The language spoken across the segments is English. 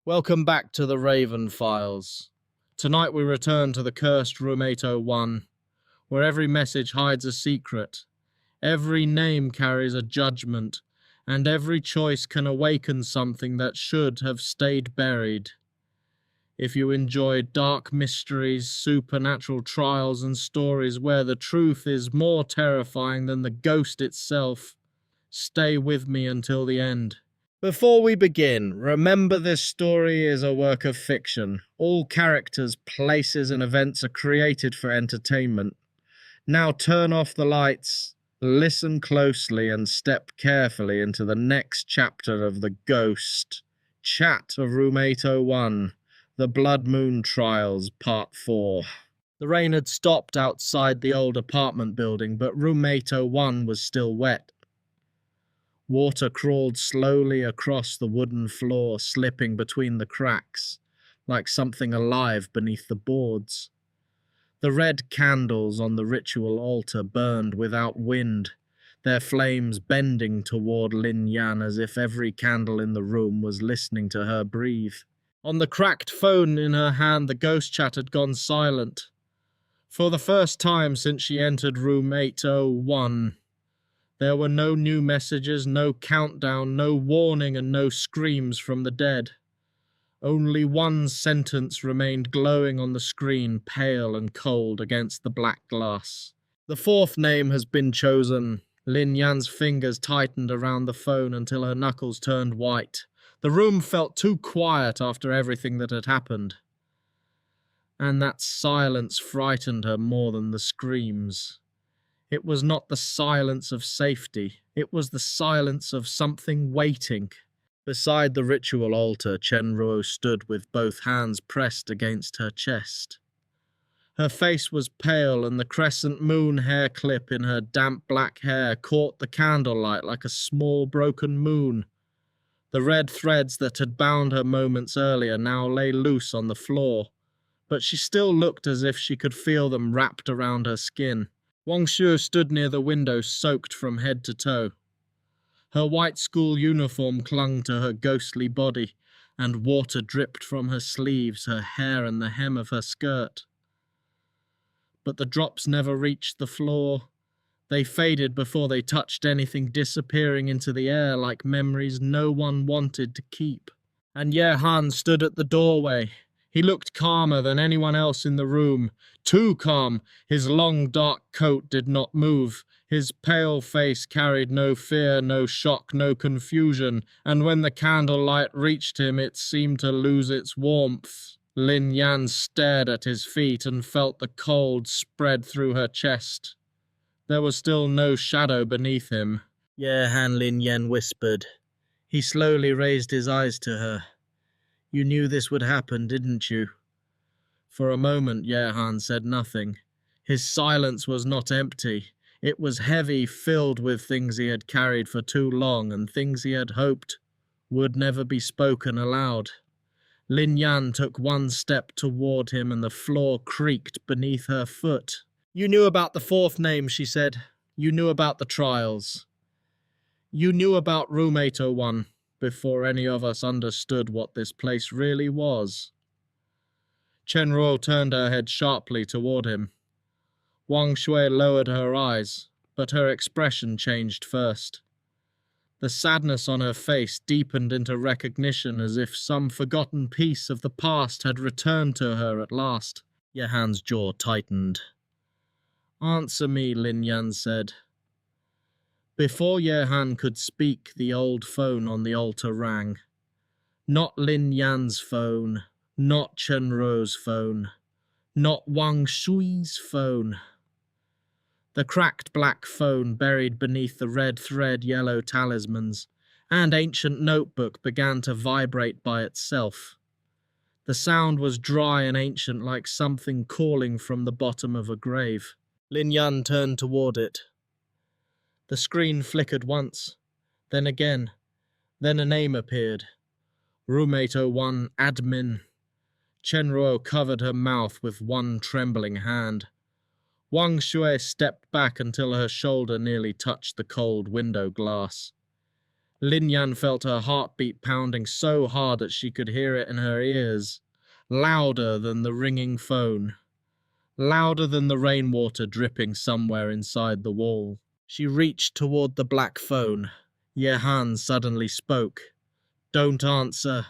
Welcome back to the Raven Files. Tonight we return to the cursed room 801, where every message hides a secret, every name carries a judgment, and every choice can awaken something that should have stayed buried. If you enjoy dark mysteries, supernatural trials, and stories where the truth is more terrifying than the ghost itself, stay with me until the end. Before we begin, remember this story is a work of fiction. All characters, places, and events are created for entertainment. Now turn off the lights, listen closely, and step carefully into the next chapter of The Ghost. Chat of Room 801, The Blood Moon Trials, Part 4. The rain had stopped outside the old apartment building, but room 801 was still wet. Water crawled slowly across the wooden floor, slipping between the cracks, like something alive beneath the boards. The red candles on the ritual altar burned without wind, their flames bending toward Lin Yan as if every candle in the room was listening to her breathe. On the cracked phone in her hand, the ghost chat had gone silent. For the first time since she entered room 801, there were no new messages, no countdown, no warning, and no screams from the dead. Only one sentence remained glowing on the screen, pale and cold against the black glass. The fourth name has been chosen. Lin Yan's fingers tightened around the phone until her knuckles turned white. The room felt too quiet after everything that had happened. And that silence frightened her more than the screams. It was not the silence of safety. It was the silence of something waiting. Beside the ritual altar, Chen Ruo stood with both hands pressed against her chest. Her face was pale, and the crescent moon hair clip in her damp black hair caught the candlelight like a small broken moon. The red threads that had bound her moments earlier now lay loose on the floor, but she still looked as if she could feel them wrapped around her skin. Wang Xue stood near the window, soaked from head to toe. Her white school uniform clung to her ghostly body, and water dripped from her sleeves, her hair, and the hem of her skirt. But the drops never reached the floor. They faded before they touched anything, disappearing into the air like memories no one wanted to keep. And Ye Han stood at the doorway. He looked calmer than anyone else in the room. Too calm. His long dark coat did not move. His pale face carried no fear, no shock, no confusion, and when the candlelight reached him, it seemed to lose its warmth. Lin Yan stared at his feet and felt the cold spread through her chest. There was still no shadow beneath him. Ye Han, Lin Yan whispered. He slowly raised his eyes to her. You knew this would happen, didn't you? For a moment, Ye Han said nothing. His silence was not empty. It was heavy, filled with things he had carried for too long and things he had hoped would never be spoken aloud. Lin Yan took one step toward him and the floor creaked beneath her foot. You knew about the fourth name, she said. You knew about the trials. You knew about room 801. Before any of us understood what this place really was. Chen Ruo turned her head sharply toward him. Wang Xue lowered her eyes, but her expression changed first. The sadness on her face deepened into recognition as if some forgotten piece of the past had returned to her at last. Ye Han's jaw tightened. Answer me, Lin Yan said. Before Ye Han could speak, the old phone on the altar rang. Not Lin Yan's phone, not Chen Ruo's phone, not Wang Xue's phone. The cracked black phone buried beneath the red thread yellow talismans and ancient notebook began to vibrate by itself. The sound was dry and ancient, like something calling from the bottom of a grave. Lin Yan turned toward it. The screen flickered once, then again, then a name appeared. Room 801, admin. Chen Ruo covered her mouth with one trembling hand. Wang Xue stepped back until her shoulder nearly touched the cold window glass. Lin Yan felt her heartbeat pounding so hard that she could hear it in her ears, louder than the ringing phone, louder than the rainwater dripping somewhere inside the wall. She reached toward the black phone. Ye Han suddenly spoke. "Don't answer."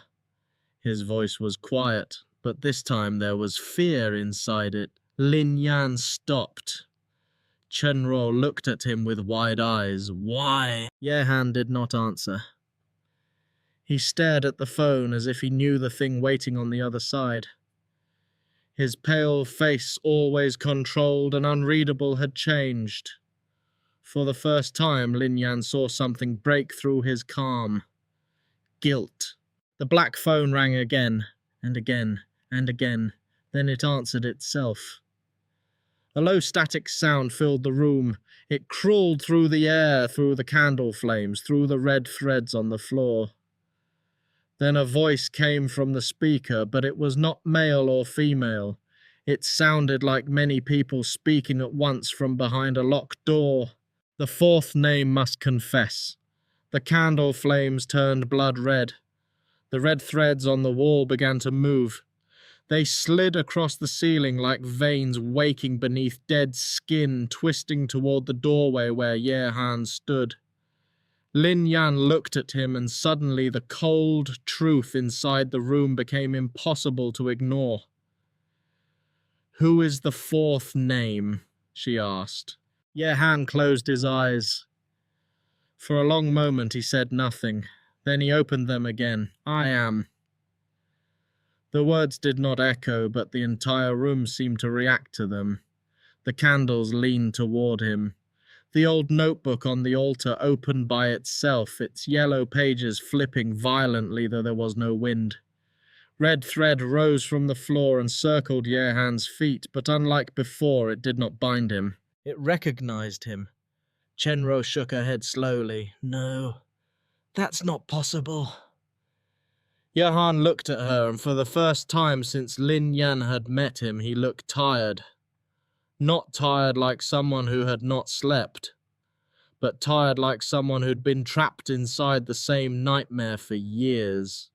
His voice was quiet, but this time there was fear inside it. Lin Yan stopped. Chen Ruo looked at him with wide eyes. "Why?" Ye Han did not answer. He stared at the phone as if he knew the thing waiting on the other side. His pale face, always controlled and unreadable, had changed. For the first time, Lin Yan saw something break through his calm. Guilt. The black phone rang again, and again, and again. Then it answered itself. A low static sound filled the room. It crawled through the air, through the candle flames, through the red threads on the floor. Then a voice came from the speaker, but it was not male or female. It sounded like many people speaking at once from behind a locked door. The fourth name must confess. The candle flames turned blood red. The red threads on the wall began to move. They slid across the ceiling like veins waking beneath dead skin, twisting toward the doorway where Ye Han stood. Lin Yan looked at him, and suddenly the cold truth inside the room became impossible to ignore. "Who is the fourth name?" she asked. Ye Han closed his eyes. For a long moment he said nothing. Then he opened them again. "I am." The words did not echo, but the entire room seemed to react to them. The candles leaned toward him. The old notebook on the altar opened by itself, its yellow pages flipping violently though there was no wind. Red thread rose from the floor and circled Ye Han's feet, but unlike before, it did not bind him. It recognized him. Chen Ruo shook her head slowly. "No, that's not possible." Ye Han looked at her, and for the first time since Lin Yan had met him, he looked tired. Not tired like someone who had not slept, but tired like someone who'd been trapped inside the same nightmare for years.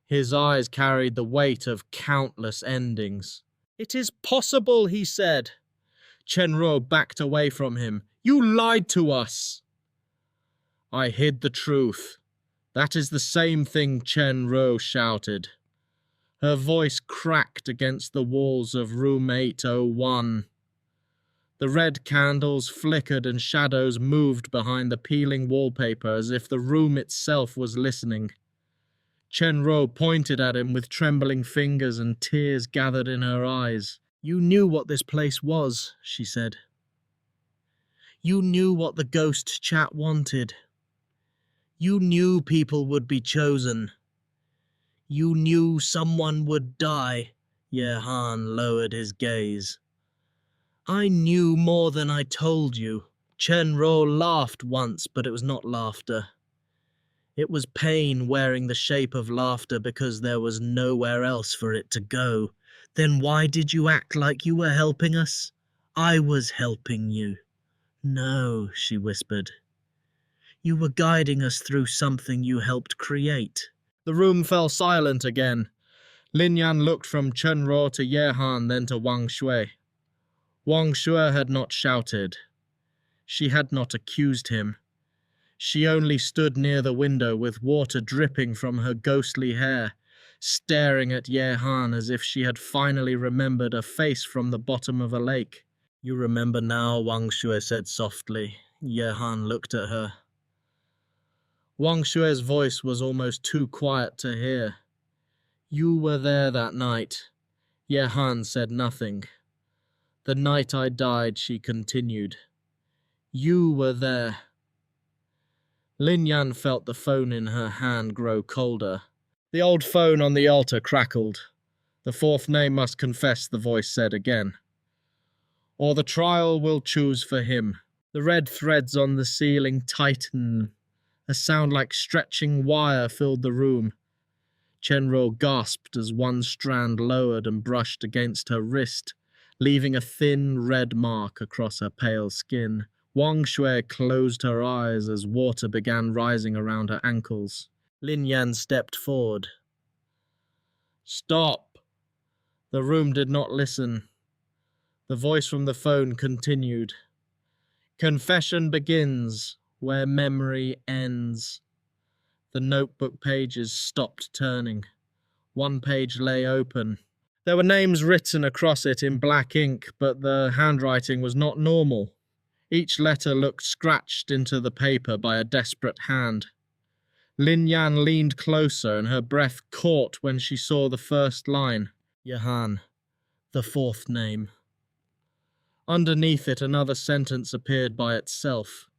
His eyes carried the weight of countless endings. "It is possible," he said. Chen Ruo backed away from him. "You lied to us." "I hid the truth." "That is the same thing," Chen Ruo shouted. Her voice cracked against the walls of room 801. The red candles flickered and shadows moved behind the peeling wallpaper as if the room itself was listening. Chen Ruo pointed at him with trembling fingers, and tears gathered in her eyes. "You knew what this place was," she said. "You knew what the ghost chat wanted. You knew people would be chosen. You knew someone would die." Ye Han lowered his gaze. "I knew more than I told you." Chen Ruo laughed once, but it was not laughter. It was pain wearing the shape of laughter because there was nowhere else for it to go. "Then why did you act like you were helping us?" "I was helping you." "No," she whispered. "You were guiding us through something you helped create." The room fell silent again. Lin Yan looked from Chen Ruo to Ye Han, then to Wang Xue. Wang Xue had not shouted. She had not accused him. She only stood near the window with water dripping from her ghostly hair, staring at Ye Han as if she had finally remembered a face from the bottom of a lake. "You remember now," Wang Xue said softly. Ye Han looked at her. Wang Xue's voice was almost too quiet to hear. "You were there that night." Ye Han said nothing. "The night I died," she continued. "You were there." Lin Yan felt the phone in her hand grow colder. The old phone on the altar crackled. "The fourth name must confess," the voice said again. "Or the trial will choose for him." The red threads on the ceiling tightened. A sound like stretching wire filled the room. Chen Ruo gasped as one strand lowered and brushed against her wrist, leaving a thin red mark across her pale skin. Wang Xue closed her eyes as water began rising around her ankles. Lin Yan stepped forward. "Stop!" The room did not listen. The voice from the phone continued. "Confession begins where memory ends." The notebook pages stopped turning. One page lay open. There were names written across it in black ink, but the handwriting was not normal. Each letter looked scratched into the paper by a desperate hand. Lin Yan leaned closer, and her breath caught when she saw the first line. Yahan, the fourth name. Underneath it, another sentence appeared by itself.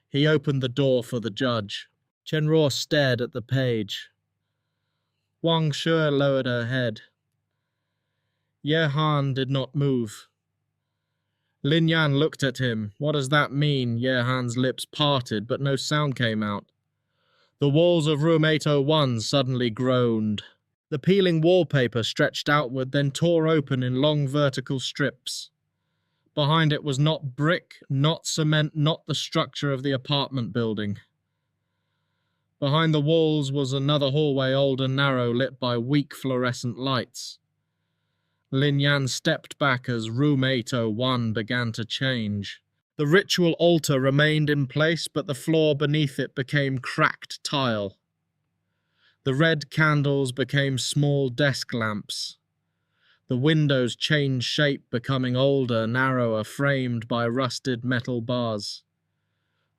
He opened the door for the judge. Chen Ruo stared at the page. Wang Xue lowered her head. Yahan did not move. Lin Yan looked at him. What does that mean? Yahan's lips parted, but no sound came out. The walls of room 801 suddenly groaned. The peeling wallpaper stretched outward, then tore open in long vertical strips. Behind it was not brick, not cement, not the structure of the apartment building. Behind the walls was another hallway, old and narrow, lit by weak fluorescent lights. Lin Yan stepped back as room 801 began to change. The ritual altar remained in place, but the floor beneath it became cracked tile. The red candles became small desk lamps. The windows changed shape, becoming older, narrower, framed by rusted metal bars.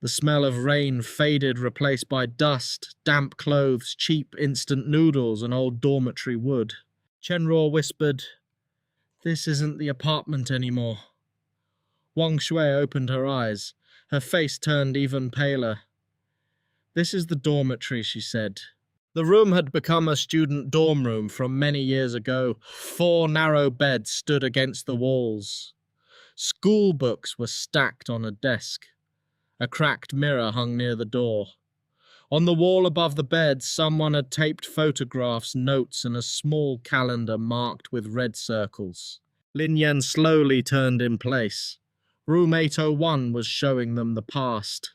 The smell of rain faded, replaced by dust, damp clothes, cheap instant noodles, and old dormitory wood. Chen Ruo whispered, "This isn't the apartment anymore." Wang Xue opened her eyes. Her face turned even paler. "This is the dormitory," she said. The room had become a student dorm room from many years ago. 4 narrow beds stood against the walls. School books were stacked on a desk. A cracked mirror hung near the door. On the wall above the bed, someone had taped photographs, notes, and a small calendar marked with red circles. Lin Yan slowly turned in place. Room 801 was showing them the past.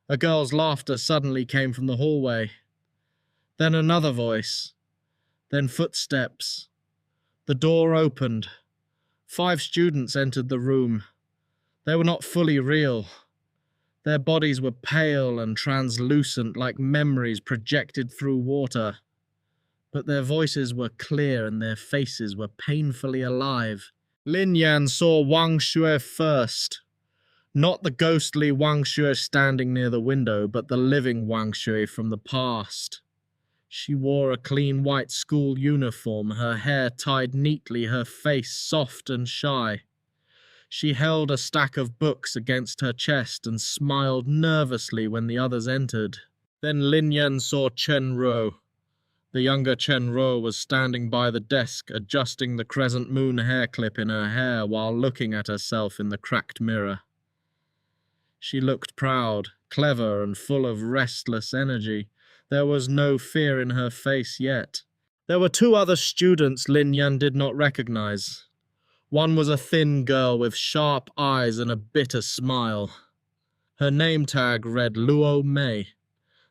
A girl's laughter suddenly came from the hallway. Then another voice. Then footsteps. The door opened. 5 students entered the room. They were not fully real. Their bodies were pale and translucent, like memories projected through water. But their voices were clear and their faces were painfully alive. Lin Yan saw Wang Xue first. Not the ghostly Wang Xue standing near the window, but the living Wang Xue from the past. She wore a clean white school uniform, her hair tied neatly, her face soft and shy. She held a stack of books against her chest and smiled nervously when the others entered. Then Lin Yan saw Chen Ruo. The younger Chen Ruo was standing by the desk, adjusting the crescent moon hair clip in her hair while looking at herself in the cracked mirror. She looked proud, clever, and full of restless energy. There was no fear in her face yet. There were 2 other students Lin Yan did not recognize. One was a thin girl with sharp eyes and a bitter smile. Her name tag read Luo Mei.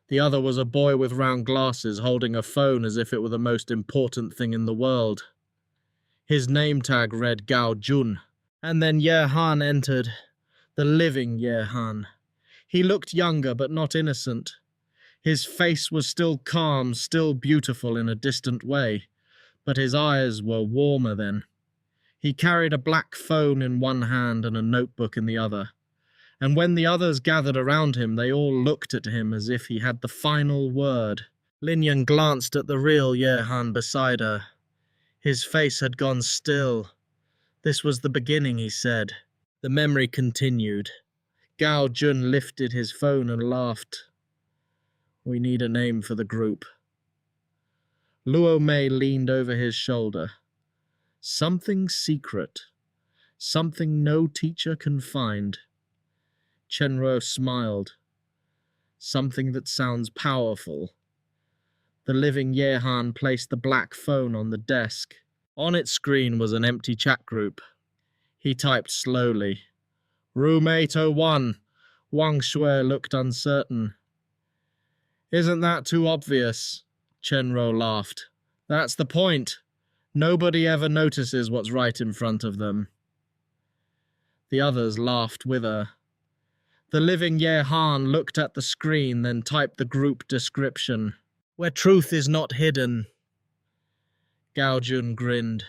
The other was a boy with round glasses holding a phone as if it were the most important thing in the world. His name tag read Gao Jun. And then Yahan entered. The living Yahan. He looked younger but not innocent. His face was still calm, still beautiful in a distant way, but his eyes were warmer then. He carried a black phone in one hand and a notebook in the other. And when the others gathered around him, they all looked at him as if he had the final word. Lin Yan glanced at the real Yahan beside her. His face had gone still. This was the beginning, he said. The memory continued. Gao Jun lifted his phone and laughed. "We need a name for the group." Luo Mei leaned over his shoulder. "Something secret. Something no teacher can find." Chen Ruo smiled. "Something that sounds powerful." The living Yahan placed the black phone on the desk. On its screen was an empty chat group. He typed slowly. Room 801. Wang Xue looked uncertain. Isn't that too obvious? Chen Ruo laughed. That's the point. Nobody ever notices what's right in front of them. The others laughed with her. The living Ye Han looked at the screen, then typed the group description. Where truth is not hidden. Gao Jun grinned.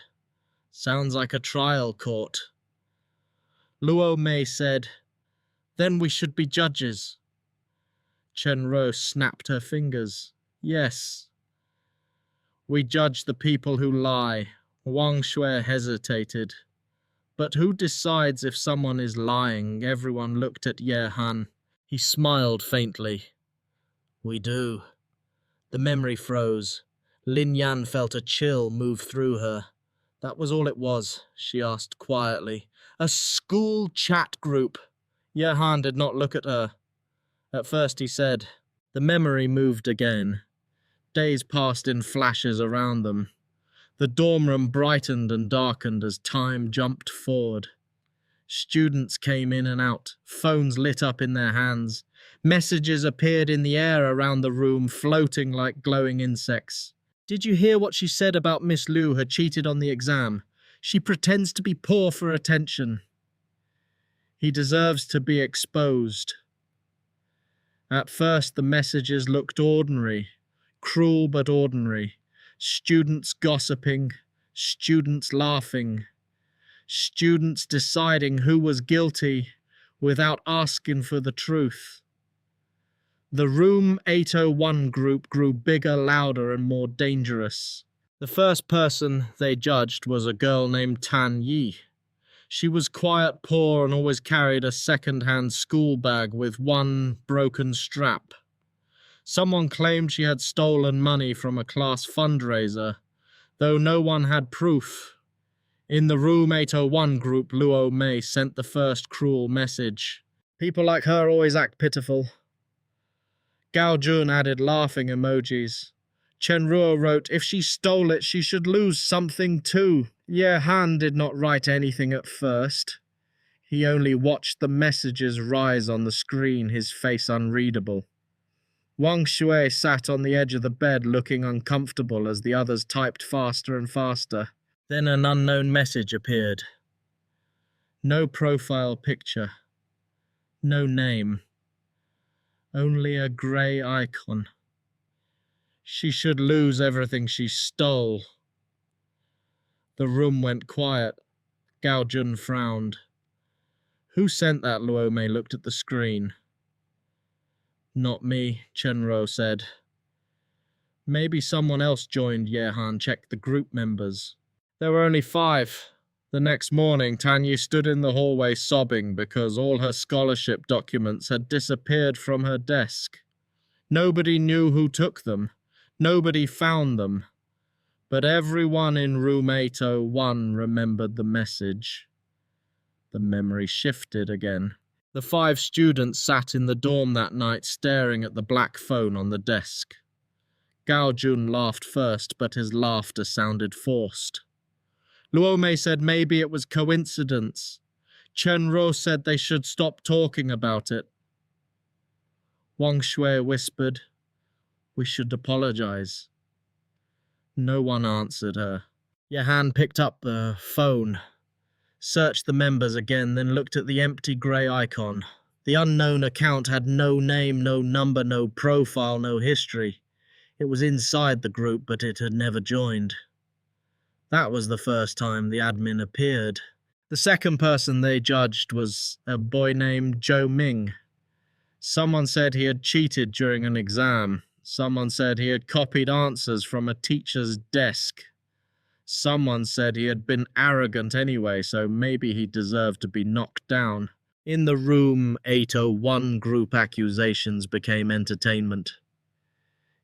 Sounds like a trial court. Luo Mei said, Then we should be judges. Chen Ruo snapped her fingers. Yes. We judge the people who lie. Wang Xue hesitated. But who decides if someone is lying? Everyone looked at Ye Han. He smiled faintly. We do. The memory froze. Lin Yan felt a chill move through her. That was all it was, she asked quietly. A school chat group. Ye Han did not look at her. At first he said. The memory moved again. Days passed in flashes around them. The dorm room brightened and darkened as time jumped forward. Students came in and out, phones lit up in their hands. Messages appeared in the air around the room, floating like glowing insects. Did you hear what she said about Miss Liu had cheated on the exam? She pretends to be poor for attention. He deserves to be exposed. At first the messages looked ordinary, cruel but ordinary. Students gossiping, students laughing, students deciding who was guilty without asking for the truth. The Room 801 group grew bigger, louder, and more dangerous. The first person they judged was a girl named Tan Yi. She was quiet, poor, and always carried a second-hand school bag with one broken strap. Someone claimed she had stolen money from a class fundraiser, though no one had proof. In the Room 801 group, Luo Mei sent the first cruel message. People like her always act pitiful. Gao Jun added laughing emojis. Chen Ruo wrote, if she stole it, she should lose something too. Ye Han did not write anything at first. He only watched the messages rise on the screen, his face unreadable. Wang Xue sat on the edge of the bed looking uncomfortable as the others typed faster and faster. Then an unknown message appeared. No profile picture. No name. Only a grey icon. She should lose everything she stole. The room went quiet. Gao Jun frowned. Who sent that? Luo Mei looked at the screen. Not me, Chen Ruo said. Maybe someone else joined. Ye Han checked the group members. There were only 5. The next morning, Tanya stood in the hallway sobbing because all her scholarship documents had disappeared from her desk. Nobody knew who took them. Nobody found them. But everyone in Room 801 remembered the message. The memory shifted again. The 5 students sat in the dorm that night staring at the black phone on the desk. Gao Jun laughed first, but his laughter sounded forced. Luo Mei said maybe it was coincidence. Chen Ruo said they should stop talking about it. Wang Xue whispered, we should apologize. No one answered her. Ye Han picked up the phone, searched the members again, then looked at the empty grey icon. The unknown account had no name, no number, no profile, no history. It was inside the group, but it had never joined. That was the first time the admin appeared. The second person they judged was a boy named Zhou Ming. Someone said he had cheated during an exam. Someone said he had copied answers from a teacher's desk. Someone said he had been arrogant anyway, so maybe he deserved to be knocked down. In the Room 801 group, accusations became entertainment.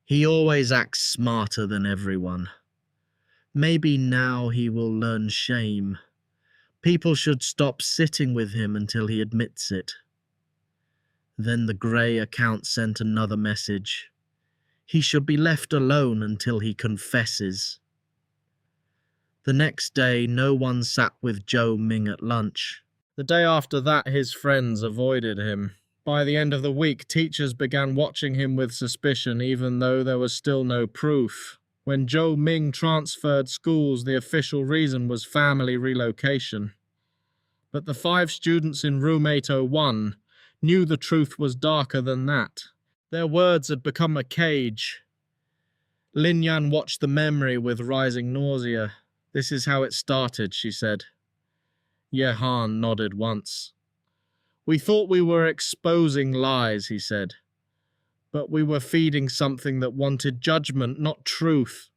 He always acts smarter than everyone. Maybe now he will learn shame. People should stop sitting with him until he admits it. Then the grey account sent another message. He should be left alone until he confesses. The next day, no one sat with Zhou Ming at lunch. The day after that, his friends avoided him. By the end of the week, teachers began watching him with suspicion, even though there was still no proof. When Zhou Ming transferred schools, the official reason was family relocation. But the 5 students in roommate 01 knew the truth was darker than that. Their words had become a cage. Lin Yan watched the memory with rising nausea. "This is how it started," she said. Ye Han nodded once. "We thought we were exposing lies," he said. "But we were feeding something that wanted judgment, not truth."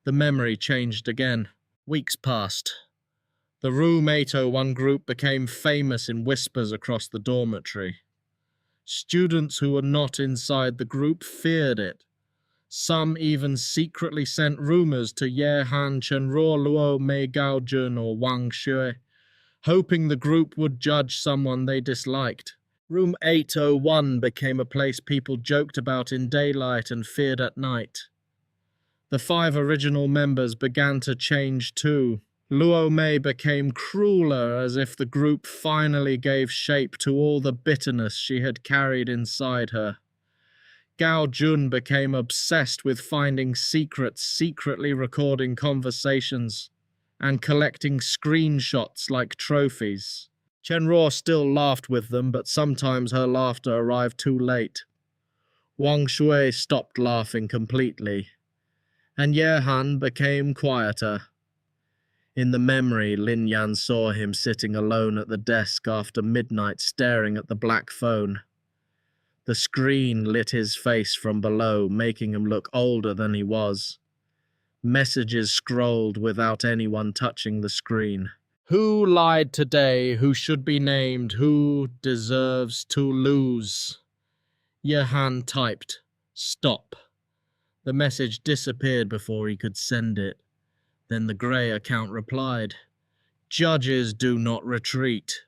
The memory changed again. Weeks passed. The roommate 01 group became famous in whispers across the dormitory. Students who were not inside the group feared it. Some even secretly sent rumors to Ye Han, Chen Ruo, Luo Mei Gaojun, or Wang Xue, hoping the group would judge someone they disliked. Room 801 became a place people joked about in daylight and feared at night. The 5 original members began to change too. Luo Mei became crueler, as if the group finally gave shape to all the bitterness she had carried inside her. Gao Jun became obsessed with finding secrets, secretly recording conversations, and collecting screenshots like trophies. Chen Ruo still laughed with them, but sometimes her laughter arrived too late. Wang Xue stopped laughing completely, and Ye Han became quieter. In the memory, Lin Yan saw him sitting alone at the desk after midnight, staring at the black phone. The screen lit his face from below, making him look older than he was. Messages scrolled without anyone touching the screen. "Who lied today? Who should be named? Who deserves to lose?" Ye Han typed, "Stop." The message disappeared before he could send it. Then the grey account replied, "Judges do not retreat."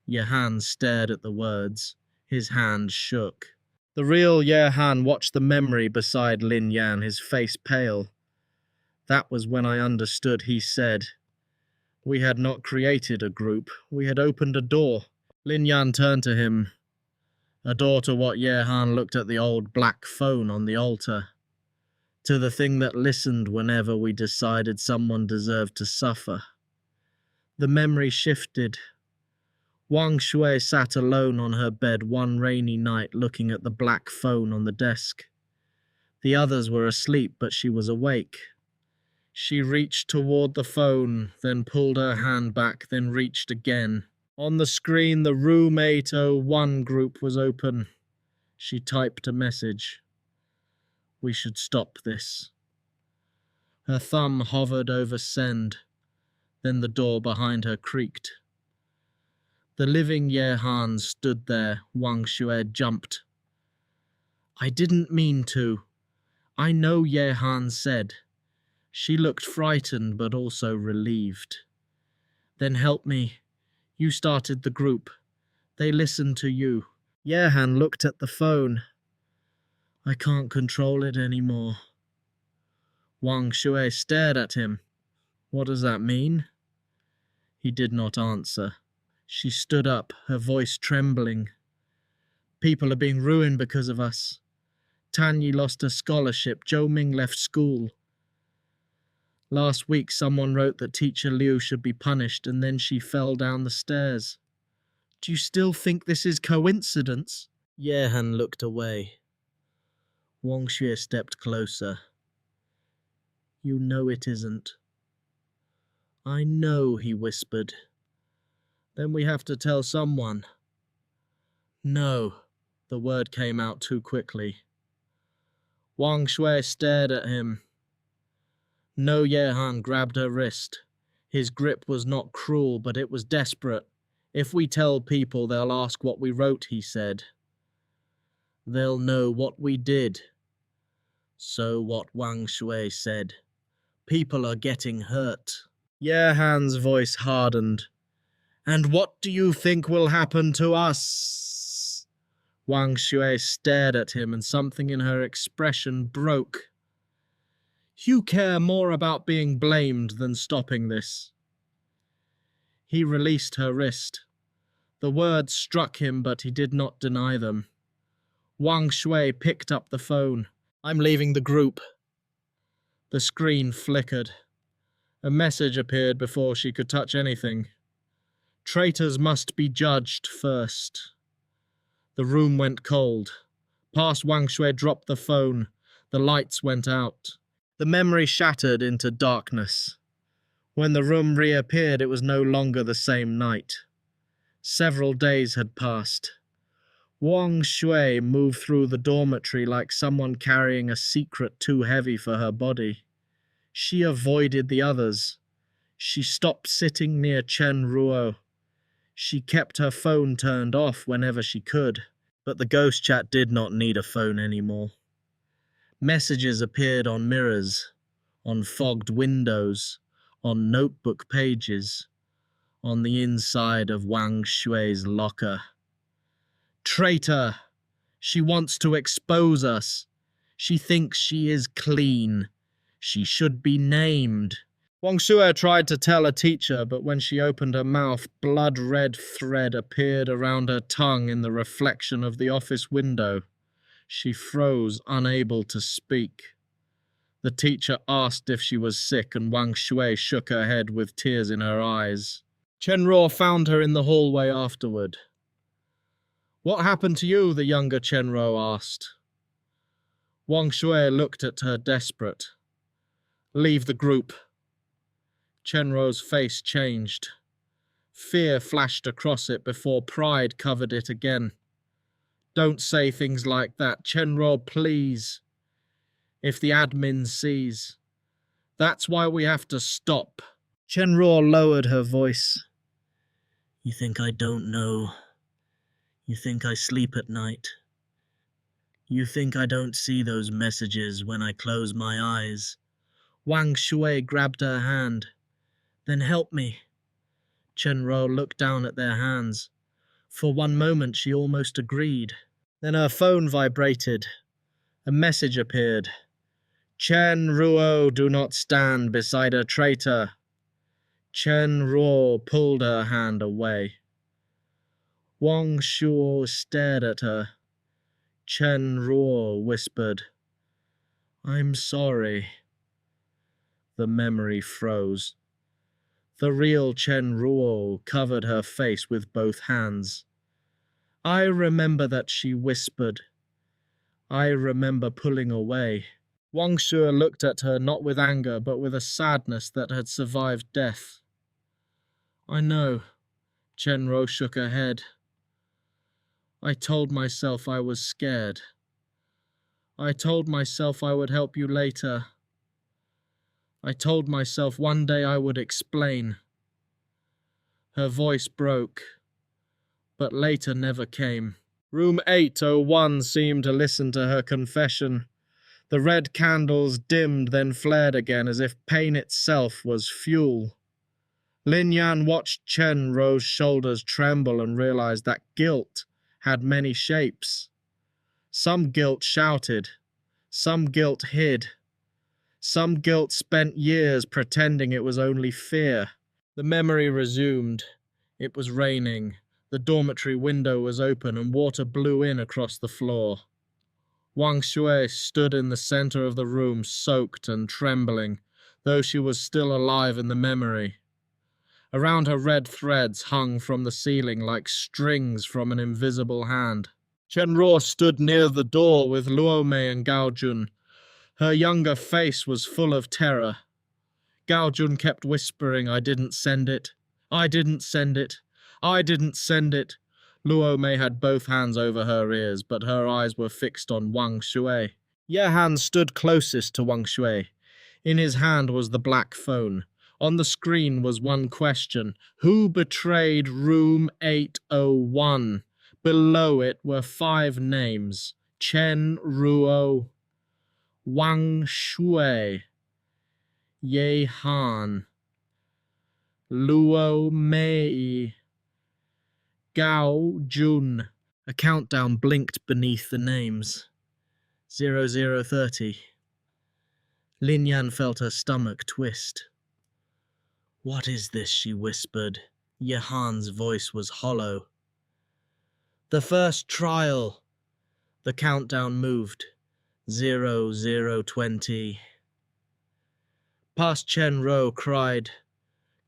Ye Han stared at the words. His hand shook. The real Ye Han watched the memory beside Lin Yan, his face pale. That was when I understood, he said. We had not created a group. We had opened a door. Lin Yan turned to him. A door to what? Ye Han looked at the old black phone on the altar. To the thing that listened whenever we decided someone deserved to suffer. The memory shifted. Wang Xue sat alone on her bed one rainy night looking at the black phone on the desk. The others were asleep, but she was awake. She reached toward the phone, then pulled her hand back, then reached again. On the screen, the room 801 group was open. She typed a message. "We should stop this." Her thumb hovered over send. Then the door behind her creaked. The living Ye Han stood there. Wang Xue jumped. "I didn't mean to. I know," Ye Han said. She looked frightened but also relieved. "Then help me. You started the group. They listened to you." Ye Han looked at the phone. "I can't control it anymore." Wang Xue stared at him. "What does that mean?" He did not answer. She stood up, her voice trembling. "People are being ruined because of us. Tanyi lost her scholarship. Zhou Ming left school. Last week someone wrote that Teacher Liu should be punished, and then she fell down the stairs. Do you still think this is coincidence?" Ye Han looked away. Wang Xue stepped closer. "You know it isn't." "I know," he whispered. "Then we have to tell someone." "No." The word came out too quickly. Wang Xue stared at him. No, Ye Han grabbed her wrist. His grip was not cruel, but it was desperate. "If we tell people, they'll ask what we wrote," he said. "They'll know what we did." So what Wang Xue said. "People are getting hurt." Ye Han's voice hardened. "And what do you think will happen to us?" Wang Xue stared at him, and something in her expression broke. "You care more about being blamed than stopping this." He released her wrist. The words struck him, but he did not deny them. Wang Xue picked up the phone. "I'm leaving the group." The screen flickered. A message appeared before she could touch anything. "Traitors must be judged first." The room went cold. Past Wang Xue dropped the phone. The lights went out. The memory shattered into darkness. When the room reappeared, it was no longer the same night. Several days had passed. Wang Xue moved through the dormitory like someone carrying a secret too heavy for her body. She avoided the others. She stopped sitting near Chen Ruo. She kept her phone turned off whenever she could, but the ghost chat did not need a phone anymore. Messages appeared on mirrors, on fogged windows, on notebook pages, on the inside of Wang Xue's locker. "Traitor! She wants to expose us. She thinks she is clean. She should be named." Wang Xue tried to tell a teacher, but when she opened her mouth, blood-red thread appeared around her tongue in the reflection of the office window. She froze, unable to speak. The teacher asked if she was sick, and Wang Xue shook her head with tears in her eyes. Chen Ruo found her in the hallway afterward. "What happened to you?" the younger Chen Ruo asked. Wang Xue looked at her desperate. "Leave the group." Chen Ruo's face changed. Fear flashed across it before pride covered it again. "Don't say things like that, Chen Ruo, please. If the admin sees. That's why we have to stop." Chen Ruo lowered her voice. "You think I don't know? You think I sleep at night? You think I don't see those messages when I close my eyes?" Wang Xue grabbed her hand. "Then help me." Chen Ruo looked down at their hands. For one moment she almost agreed. Then her phone vibrated. A message appeared. "Chen Ruo, do not stand beside a traitor." Chen Ruo pulled her hand away. Wang Xue stared at her. Chen Ruo whispered, "I'm sorry." The memory froze. The real Chen Ruo covered her face with both hands. "I remember that," she whispered. "I remember pulling away." Wang Xue looked at her not with anger, but with a sadness that had survived death. "I know." Chen Ruo shook her head. "I told myself I was scared. I told myself I would help you later. I told myself one day I would explain." Her voice broke, but later never came. Room 801 seemed to listen to her confession. The red candles dimmed, then flared again, as if pain itself was fuel. Lin Yan watched Chen Ruo's shoulders tremble and realized that guilt had many shapes. Some guilt shouted, some guilt hid. Some guilt spent years pretending it was only fear. The memory resumed. It was raining. The dormitory window was open and water blew in across the floor. Wang Xue stood in the center of the room, soaked and trembling, though she was still alive in the memory. Around her red threads hung from the ceiling like strings from an invisible hand. Chen Ruo stood near the door with Luo Mei and Gao Jun. Her younger face was full of terror. Gao Jun kept whispering, "I didn't send it. I didn't send it. I didn't send it." Luo Mei had both hands over her ears, but her eyes were fixed on Wang Xue. Ye Han stood closest to Wang Xue. In his hand was the black phone. On the screen was one question: who betrayed room 801? Below it were 5 names: Chen Ruo, Wang Xue, Ye Han, Luo Mei, Gao Jun. A countdown blinked beneath the names. 0030. Lin Yan felt her stomach twist. "What is this?" she whispered. Yehan's voice was hollow. The first trial. The countdown moved. 0020. Past Chen Ruo cried.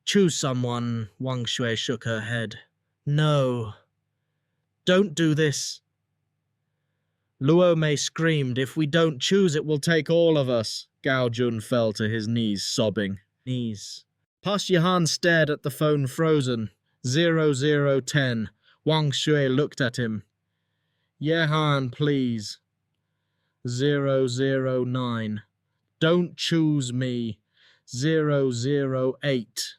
Choose someone. Wang Xue shook her head. No. Don't do this. Luo Mei screamed. If we don't choose, it will take all of us. Gao Jun fell to his knees, sobbing. Knees. Past Yehan stared at the phone frozen. 0010. Wang Xue looked at him. Yehan, please. 009. Don't choose me. 008.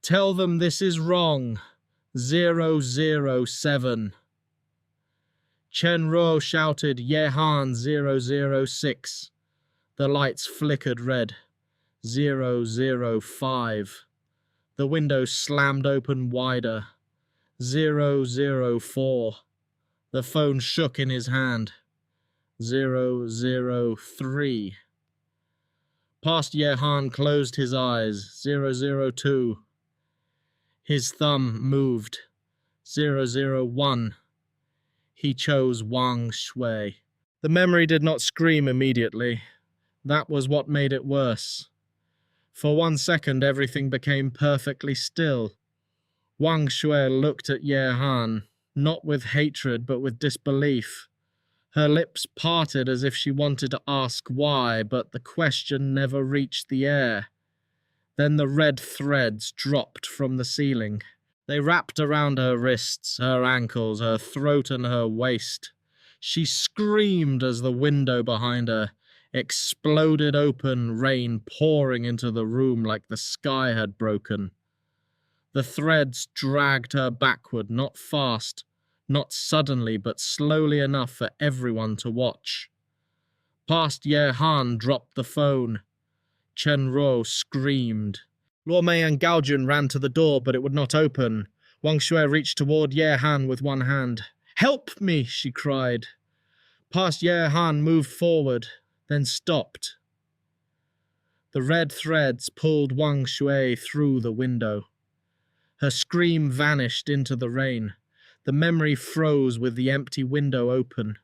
Tell them this is wrong. 007. Chen Ruo shouted, Yehan 006. The lights flickered red. 005. The window slammed open wider. 004. The phone shook in his hand. 003. Past Yehan closed his eyes. 002. His thumb moved. 001. He chose Wang Xue. The memory did not scream immediately. That was what made it worse. For 1 second, everything became perfectly still. Wang Xue looked at Yehan, not with hatred but with disbelief. Her lips parted as if she wanted to ask why, but the question never reached the air. Then the red threads dropped from the ceiling. They wrapped around her wrists, her ankles, her throat and her waist. She screamed as the window behind her exploded open, rain pouring into the room like the sky had broken. The threads dragged her backward, not fast, not suddenly, but slowly enough for everyone to watch. Past Yehan dropped the phone. Chen Ruo screamed. Luo Mei and Gao Jun ran to the door, but it would not open. Wang Xue reached toward Yehan with one hand. Help me, she cried. Past Yehan moved forward, then stopped. The red threads pulled Wang Xue through the window. Her scream vanished into the rain. The memory froze with the empty window open.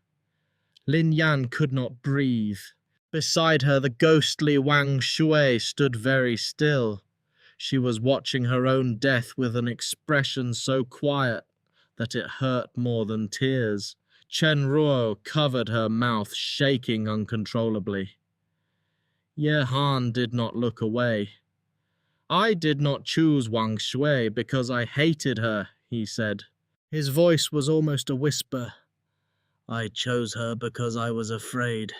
Lin Yan could not breathe. Beside her, the ghostly Wang Xue stood very still. She was watching her own death with an expression so quiet that it hurt more than tears. Chen Ruo covered her mouth, shaking uncontrollably. Yehan did not look away. I did not choose Wang Xue because I hated her, he said. His voice was almost a whisper. I chose her because I was afraid.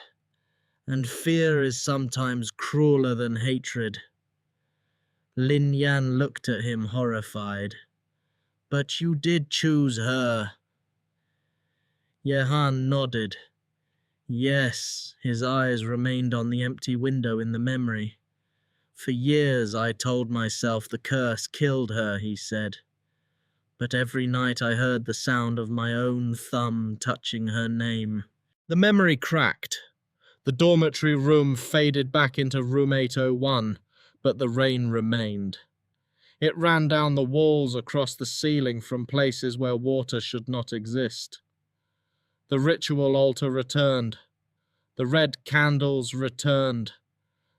And fear is sometimes crueler than hatred. Lin Yan looked at him horrified. But you did choose her. Yehan nodded. Yes, his eyes remained on the empty window in the memory. For years I told myself the curse killed her, he said. But every night I heard the sound of my own thumb touching her name. The memory cracked. The dormitory room faded back into room 801, but the rain remained. It ran down the walls across the ceiling from places where water should not exist. The ritual altar returned. The red candles returned.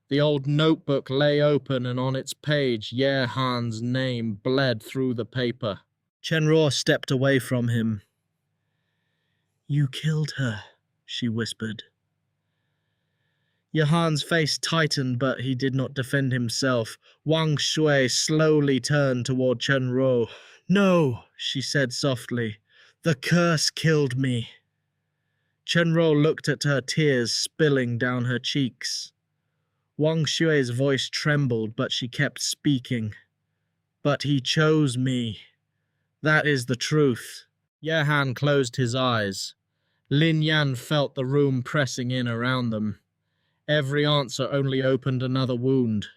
The old notebook lay open, and on its page Yehan's name bled through the paper. Chen Ruo stepped away from him. You killed her, she whispered. Yehan's face tightened, but he did not defend himself. Wang Xue slowly turned toward Chen Ruo. No, she said softly. The curse killed me. Chen Ruo looked at her, tears spilling down her cheeks. Wang Xue's voice trembled, but she kept speaking. But he chose me. That is the truth. Yehan closed his eyes. Lin Yan felt the room pressing in around them. Every answer only opened another wound.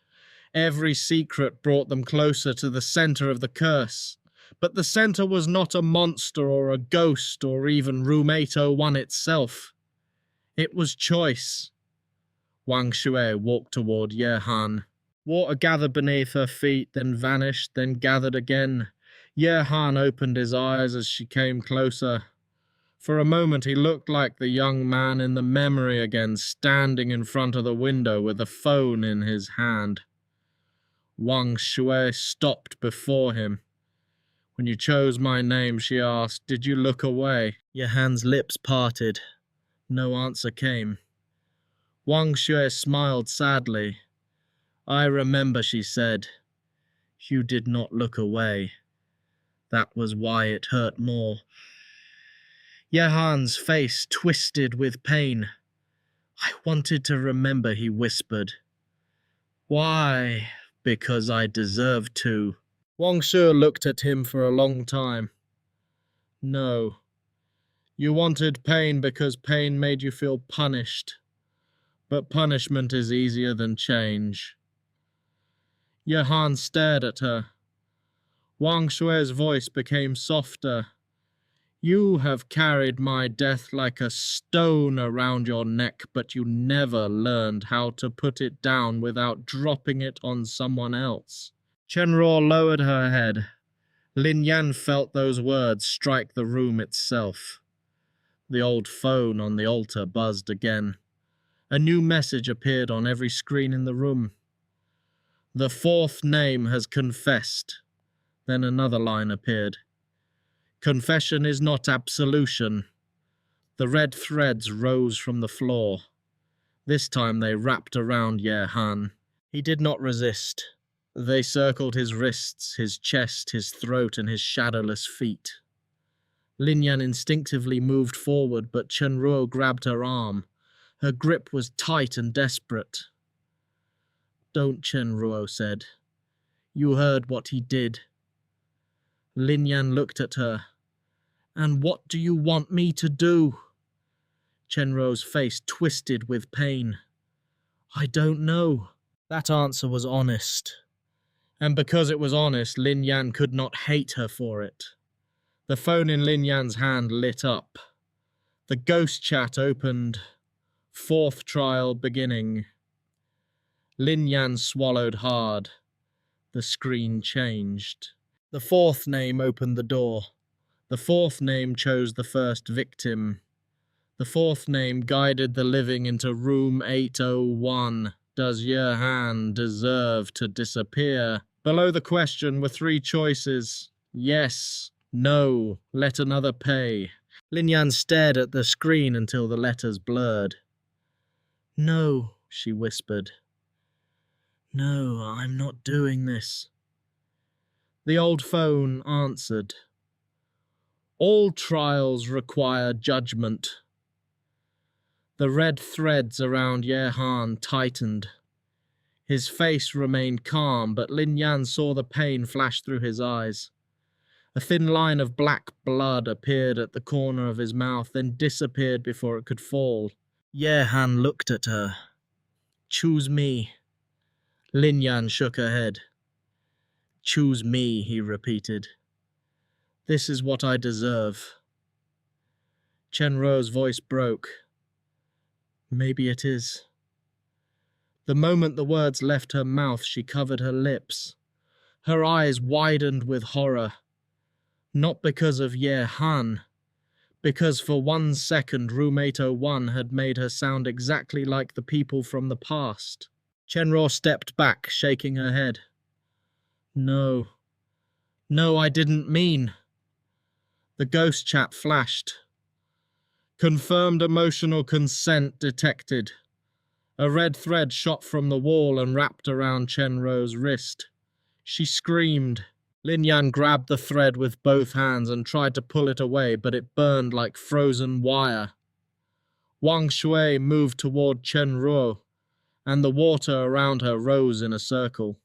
Every secret brought them closer to the center of the curse. But the center was not a monster or a ghost or even room 801 itself. It was choice. Wang Xue walked toward Yehan. Water gathered beneath her feet, then vanished, then gathered again. Ye Han opened his eyes as she came closer. For a moment he looked like the young man in the memory again, standing in front of the window with a phone in his hand. Wang Xue stopped before him. When you chose my name, she asked, did you look away? Ye Han's lips parted. No answer came. Wang Xue smiled sadly. I remember, she said. You did not look away. That was why it hurt more. Ye Han's face twisted with pain. I wanted to remember, he whispered. Why? Because I deserved to. Wang Xue looked at him for a long time. No. You wanted pain because pain made you feel punished. But punishment is easier than change. Ye Han stared at her. Wang Xue's voice became softer. You have carried my death like a stone around your neck, but you never learned how to put it down without dropping it on someone else. Chen Ruo lowered her head. Lin Yan felt those words strike the room itself. The old phone on the altar buzzed again. A new message appeared on every screen in the room. The fourth name has confessed. Then another line appeared. Confession is not absolution. The red threads rose from the floor. This time they wrapped around Ye Han. He did not resist. They circled his wrists, his chest, his throat, and his shadowless feet. Lin Yan instinctively moved forward, but Chen Ruo grabbed her arm. Her grip was tight and desperate. Don't, Chen Ruo said. You heard what he did. Lin Yan looked at her. And what do you want me to do? Chen Ruo's face twisted with pain. I don't know. That answer was honest. And because it was honest, Lin Yan could not hate her for it. The phone in Lin Yan's hand lit up. The ghost chat opened. Fourth trial beginning. Lin Yan swallowed hard. The screen changed. The fourth name opened the door. The fourth name chose the first victim. The fourth name guided the living into room 801. Does Ye Han deserve to disappear? Below the question were three choices. Yes, no, let another pay. Lin Yan stared at the screen until the letters blurred. No, she whispered. No, I'm not doing this. The old phone answered. All trials require judgment. The red threads around Ye Han tightened. His face remained calm, but Lin Yan saw the pain flash through his eyes. A thin line of black blood appeared at the corner of his mouth, then disappeared before it could fall. Ye Han looked at her. Choose me. Lin Yan shook her head. Choose me, he repeated. This is what I deserve. Chen Ruo's voice broke. Maybe it is. The moment the words left her mouth, she covered her lips. Her eyes widened with horror. Not because of Ye Han, because for 1 second room 801 had made her sound exactly like the people from the past. Chen Ruo stepped back, shaking her head. No. No, I didn't mean. The ghost chat flashed. Confirmed emotional consent detected. A red thread shot from the wall and wrapped around Chen Ruo's wrist. She screamed. Lin Yan grabbed the thread with both hands and tried to pull it away, but it burned like frozen wire. Wang Xue moved toward Chen Ruo, and the water around her rose in a circle.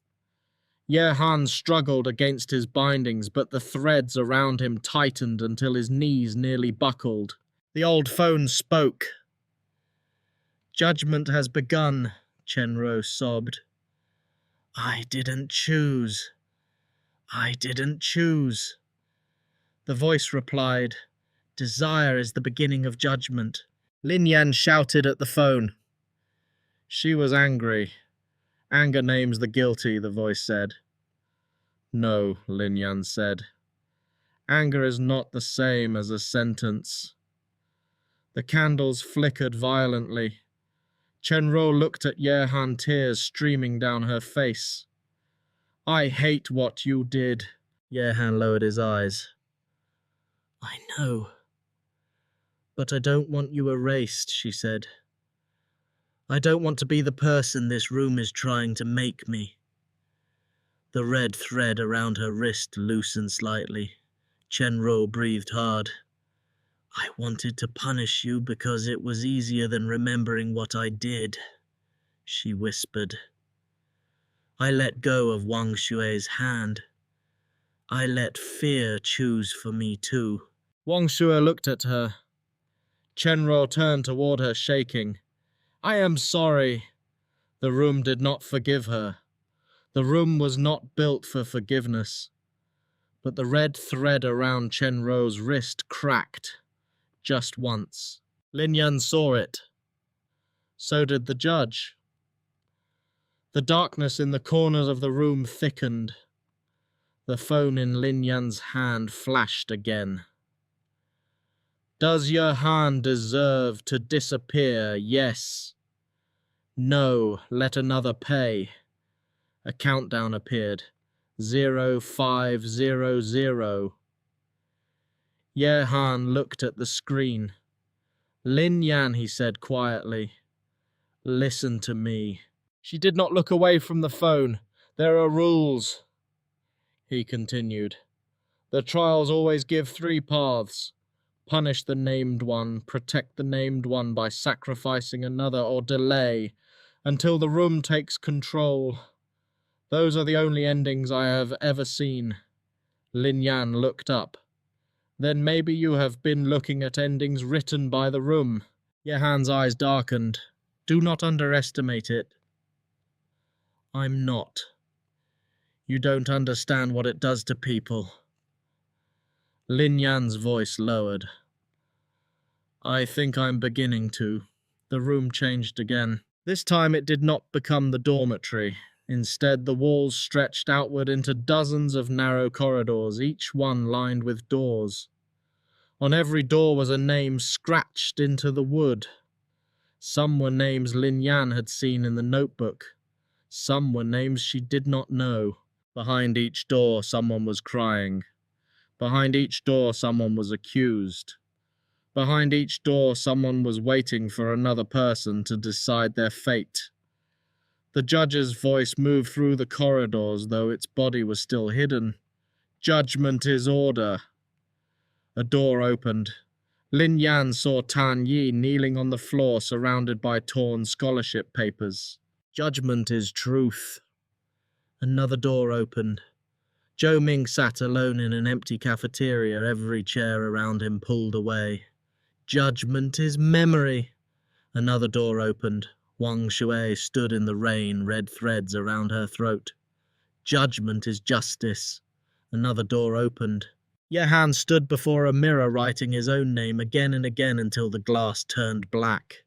Ye Han struggled against his bindings, but the threads around him tightened until his knees nearly buckled. The old phone spoke. Judgment has begun, Chen Ruo sobbed. I didn't choose. I didn't choose. The voice replied, Desire is the beginning of judgment. Lin Yan shouted at the phone. She was angry. Anger names the guilty, the voice said. No, Lin Yan said. Anger is not the same as a sentence. The candles flickered violently. Chen Ruo looked at Ye Han, tears streaming down her face. I hate what you did. Ye Han lowered his eyes. I know. But I don't want you erased, she said. I don't want to be the person this room is trying to make me. The red thread around her wrist loosened slightly. Chen Ruo breathed hard. I wanted to punish you because it was easier than remembering what I did, she whispered. I let go of Wang Xue's hand. I let fear choose for me too. Wang Xue looked at her. Chen Ruo turned toward her, shaking. I am sorry. The room did not forgive her. The room was not built for forgiveness. But the red thread around Chen Ruo's wrist cracked. Just once. Lin Yan saw it. So did the judge. The darkness in the corners of the room thickened. The phone in Lin Yan's hand flashed again. Does your hand deserve to disappear? Yes. No, let another pay. A countdown appeared. 0500. Ye Han looked at the screen. Lin Yan, he said quietly. Listen to me. She did not look away from the phone. There are rules, he continued. The trials always give 3 paths. Punish the named one, protect the named one by sacrificing another, or delay until the room takes control. Those are the only endings I have ever seen. Lin Yan looked up. Then maybe you have been looking at endings written by the room. Ye Han's eyes darkened. Do not underestimate it. I'm not. You don't understand what it does to people. Lin Yan's voice lowered. I think I'm beginning to. The room changed again. This time it did not become the dormitory. Instead, the walls stretched outward into dozens of narrow corridors, each one lined with doors. On every door was a name scratched into the wood. Some were names Lin Yan had seen in the notebook. Some were names she did not know. Behind each door, someone was crying. Behind each door, someone was accused. Behind each door, someone was waiting for another person to decide their fate. The judge's voice moved through the corridors, though its body was still hidden. Judgment is order. A door opened. Lin Yan saw Tan Yi kneeling on the floor, surrounded by torn scholarship papers. Judgment is truth. Another door opened. Zhou Ming sat alone in an empty cafeteria, every chair around him pulled away. Judgment is memory. Another door opened. Wang Xue stood in the rain, red threads around her throat. Judgment is justice. Another door opened. Ye Han stood before a mirror, writing his own name again and again until the glass turned black.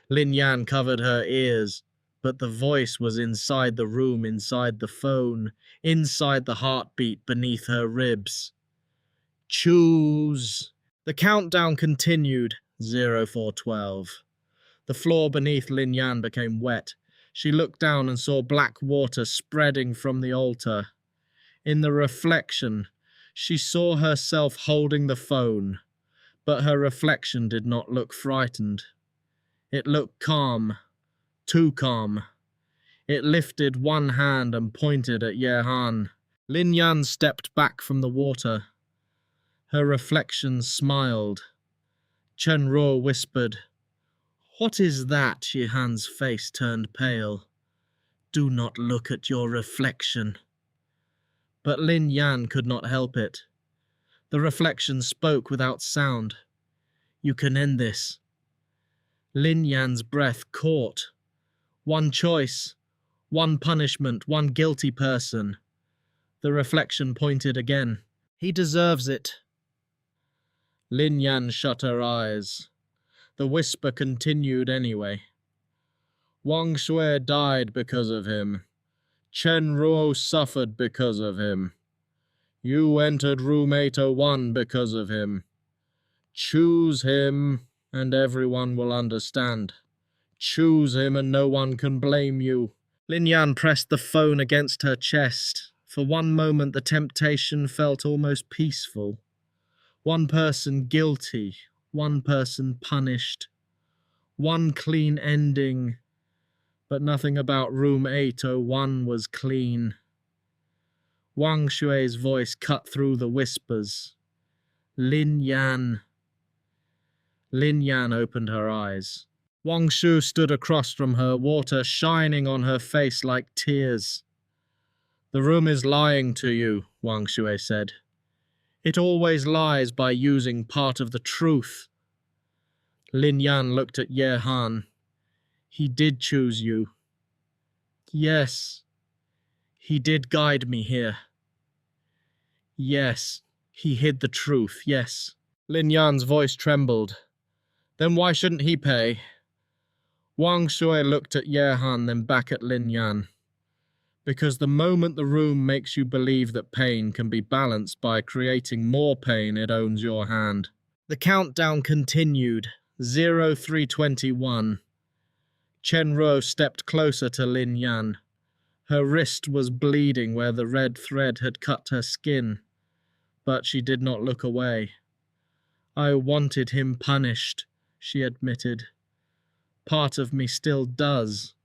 Lin Yan covered her ears, but the voice was inside the room, inside the phone, inside the heartbeat beneath her ribs. Choose. The countdown continued. 0412. The floor beneath Lin Yan became wet. She looked down and saw black water spreading from the altar. In the reflection, she saw herself holding the phone, but her reflection did not look frightened. It looked calm, too calm. It lifted one hand and pointed at Ye Han. Lin Yan stepped back from the water. Her reflection smiled. Chen Ruo whispered, What is that? Ye Han's face turned pale. Do not look at your reflection. But Lin Yan could not help it. The reflection spoke without sound. You can end this. Lin Yan's breath caught. One choice, one punishment, one guilty person. The reflection pointed again. He deserves it. Lin Yan shut her eyes. The whisper continued anyway. Wang Xue died because of him. Chen Ruo suffered because of him. You entered room 801 because of him. Choose him, and everyone will understand. Choose him, and no one can blame you. Lin Yan pressed the phone against her chest. For one moment, the temptation felt almost peaceful. One person guilty, one person punished. One clean ending, but nothing about room 801 was clean. Wang Xue's voice cut through the whispers. Lin Yan. Lin Yan opened her eyes. Wang Xue stood across from her, water shining on her face like tears. The room is lying to you, Wang Xue said. It always lies by using part of the truth. Lin Yan looked at Ye Han. He did choose you. Yes, he did guide me here. Yes, he hid the truth, yes. Lin Yan's voice trembled. Then why shouldn't he pay? Wang Xue looked at Ye Han, then back at Lin Yan. Because the moment the room makes you believe that pain can be balanced by creating more pain, it owns your hand. The countdown continued. 0321. Chen Ruo stepped closer to Lin Yan. Her wrist was bleeding where the red thread had cut her skin, but she did not look away. I wanted him punished, she admitted. Part of me still does.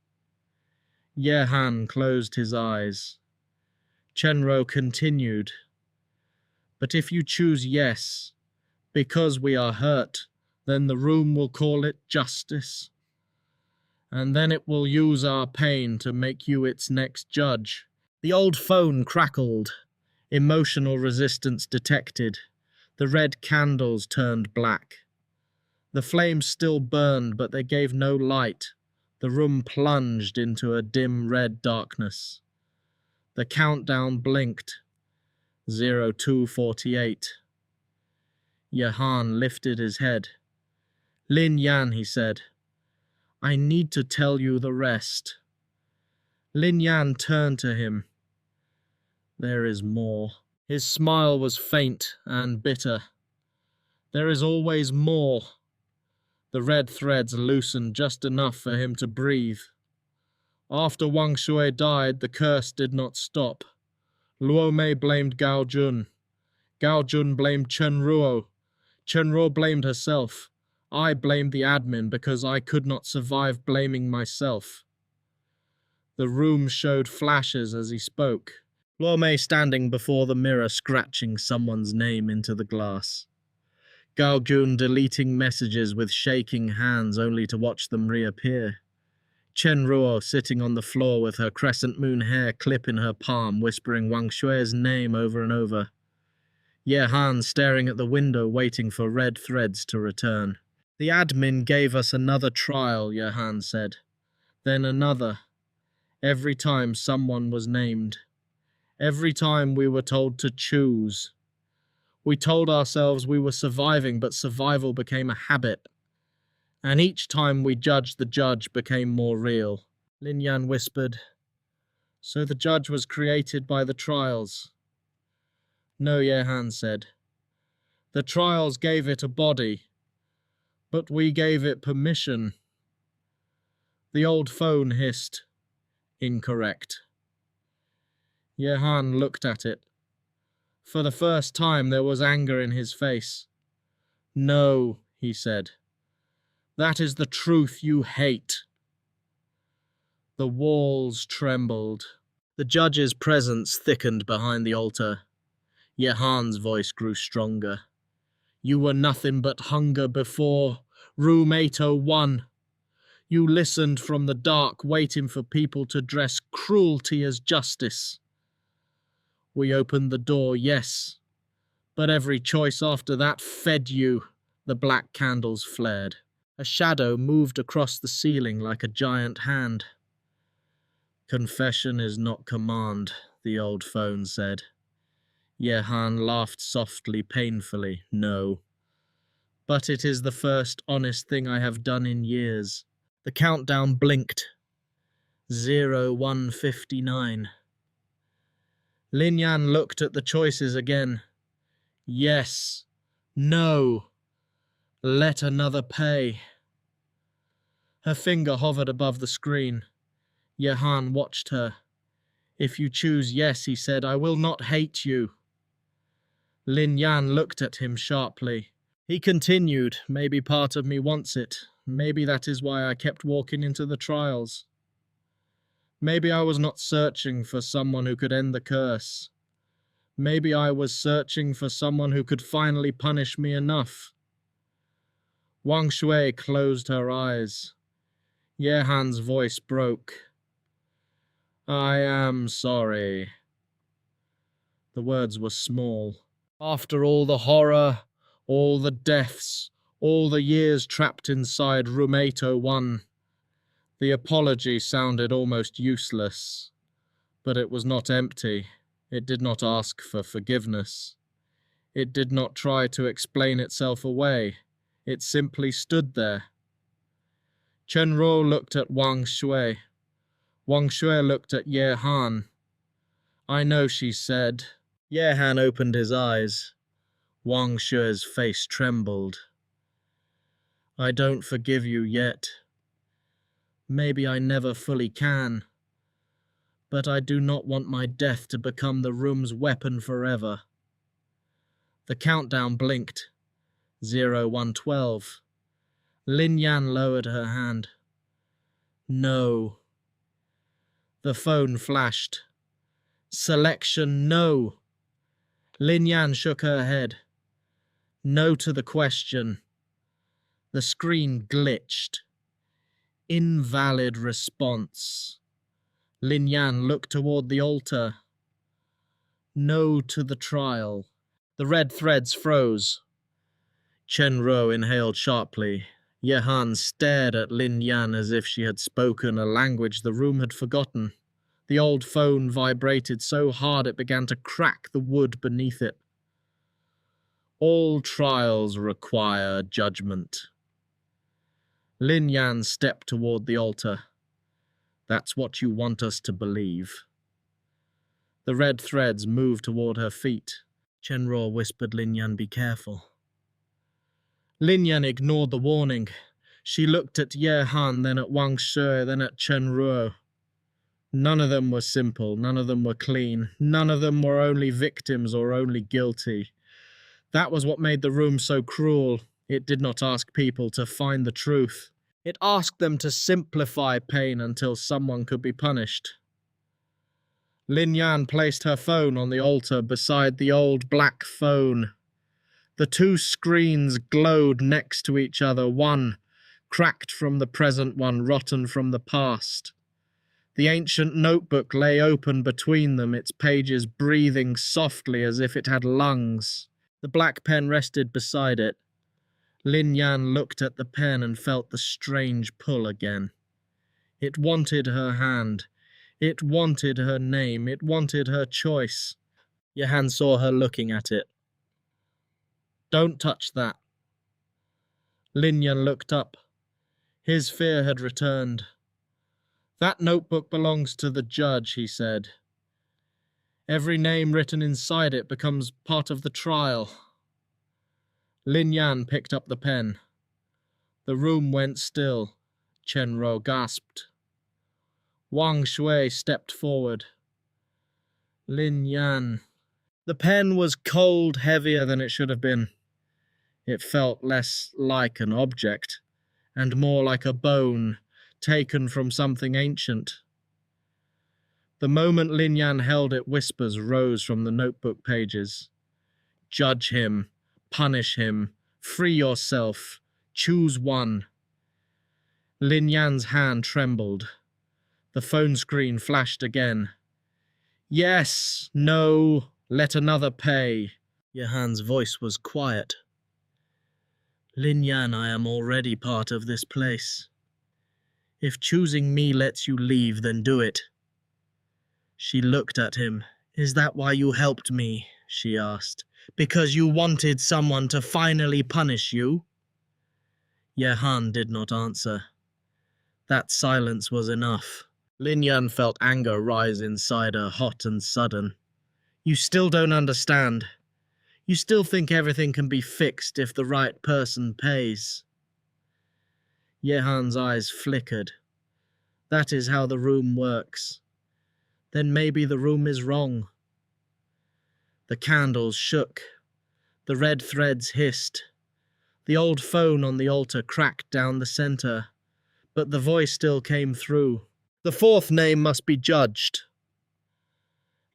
Ye Han closed his eyes. Chen Ruo continued. But if you choose yes, because we are hurt, then the room will call it justice. And then it will use our pain to make you its next judge. The old phone crackled. Emotional resistance detected. The red candles turned black. The flames still burned, but they gave no light. The room plunged into a dim red darkness. The countdown blinked. 0248. Ye Han lifted his head. Lin Yan, he said, I need to tell you the rest. Lin Yan turned to him. There is more. His smile was faint and bitter. There is always more. The red threads loosened just enough for him to breathe. After Wang Xue died, the curse did not stop. Luo Mei blamed Gao Jun. Gao Jun blamed Chen Ruo. Chen Ruo blamed herself. I blamed the admin because I could not survive blaming myself. The room showed flashes as he spoke. Luo Mei standing before the mirror scratching someone's name into the glass. Gao Jun deleting messages with shaking hands only to watch them reappear. Chen Ruo sitting on the floor with her crescent moon hair clip in her palm, whispering Wang Xue's name over and over. Ye Han staring at the window waiting for red threads to return. The admin gave us another trial, Ye Han said. Then another. Every time someone was named. Every time we were told to choose. We told ourselves we were surviving, but survival became a habit. And each time we judged, the judge became more real. Lin Yan whispered, So the judge was created by the trials. No, Ye Han said. The trials gave it a body, but we gave it permission. The old phone hissed, Incorrect. Ye Han looked at it. For the first time there was anger in his face. No, he said. That is the truth you hate. The walls trembled. The judge's presence thickened behind the altar. Ye Han's voice grew stronger. You were nothing but hunger before. Room 801. You listened from the dark, waiting for people to dress cruelty as justice. We opened the door, yes. But every choice after that fed you. The black candles flared. A shadow moved across the ceiling like a giant hand. Confession is not command, the old phone said. Ye Han laughed softly, painfully. No. But it is the first honest thing I have done in years. The countdown blinked. 0159. Lin Yan looked at the choices again. Yes. No. Let another pay. Her finger hovered above the screen. Yehan watched her. If you choose yes, he said, I will not hate you. Lin Yan looked at him sharply. He continued, maybe part of me wants it. Maybe that is why I kept walking into the trials. Maybe I was not searching for someone who could end the curse. Maybe I was searching for someone who could finally punish me enough. Wang Xue closed her eyes. Yehan's voice broke. I am sorry. The words were small. After all the horror, all the deaths, all the years trapped inside Room 801, the apology sounded almost useless. But it was not empty. It did not ask for forgiveness. It did not try to explain itself away. It simply stood there. Chen Ruo looked at Wang Xue. Wang Xue looked at Yehan. I know, she said. Yehan opened his eyes. Wang Xue's face trembled. I don't forgive you yet. Maybe I never fully can. But I do not want my death to become the room's weapon forever. The countdown blinked. 0112. Lin Yan lowered her hand. No. The phone flashed. Selection no. Lin Yan shook her head. No to the question. The screen glitched. Invalid response. Lin Yan looked toward the altar. No to the trial. The red threads froze. Chen Ruo inhaled sharply. Yehan stared at Lin Yan as if she had spoken a language the room had forgotten. The old phone vibrated so hard it began to crack the wood beneath it. All trials require judgment. Lin Yan stepped toward the altar. That's what you want us to believe. The red threads moved toward her feet. Chen Ruo whispered Lin Yan, be careful. Lin Yan ignored the warning. She looked at Yehan, then at Wang Xue, then at Chen Ruo. None of them were simple, none of them were clean, none of them were only victims or only guilty. That was what made the room so cruel. It did not ask people to find the truth. It asked them to simplify pain until someone could be punished. Lin Yan placed her phone on the altar beside the old black phone. The two screens glowed next to each other, one cracked from the present, one rotten from the past. The ancient notebook lay open between them, its pages breathing softly as if it had lungs. The black pen rested beside it. Lin Yan looked at the pen and felt the strange pull again. It wanted her hand. It wanted her name. It wanted her choice. Yehan saw her looking at it. Don't touch that. Lin Yan looked up. His fear had returned. That notebook belongs to the judge, he said. Every name written inside it becomes part of the trial. Lin Yan picked up the pen. The room went still. Chen Ruo gasped. Wang Xue stepped forward. Lin Yan. The pen was cold, heavier than it should have been. It felt less like an object, and more like a bone, taken from something ancient. The moment Lin Yan held it, whispers rose from the notebook pages. Judge him, punish him, free yourself, choose one. Lin Yan's hand trembled. The phone screen flashed again. Yes, no, let another pay. Yehan's voice was quiet. Lin Yan, I am already part of this place. If choosing me lets you leave, then do it. She looked at him. Is that why you helped me? She asked. Because you wanted someone to finally punish you? Yehan did not answer. That silence was enough. Lin Yan felt anger rise inside her, hot and sudden. You still don't understand. You still think everything can be fixed if the right person pays. Yehan's eyes flickered. That is how the room works. Then maybe the room is wrong. The candles shook. The red threads hissed. The old phone on the altar cracked down the center, but the voice still came through. The fourth name must be judged.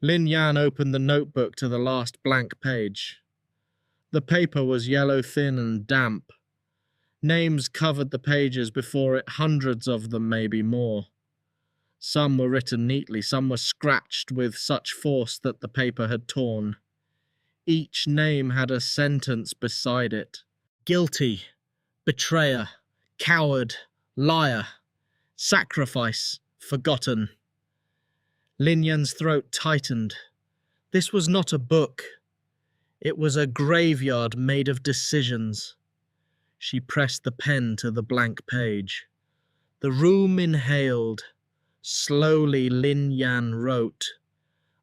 Lin Yan opened the notebook to the last blank page. The paper was yellow thin and damp. Names covered the pages before it, hundreds of them, maybe more. Some were written neatly, some were scratched with such force that the paper had torn. Each name had a sentence beside it. Guilty, betrayer, coward, liar, sacrifice, forgotten. Lin Yan's throat tightened. This was not a book. It was a graveyard made of decisions. She pressed the pen to the blank page. The room inhaled. Slowly Lin Yan wrote,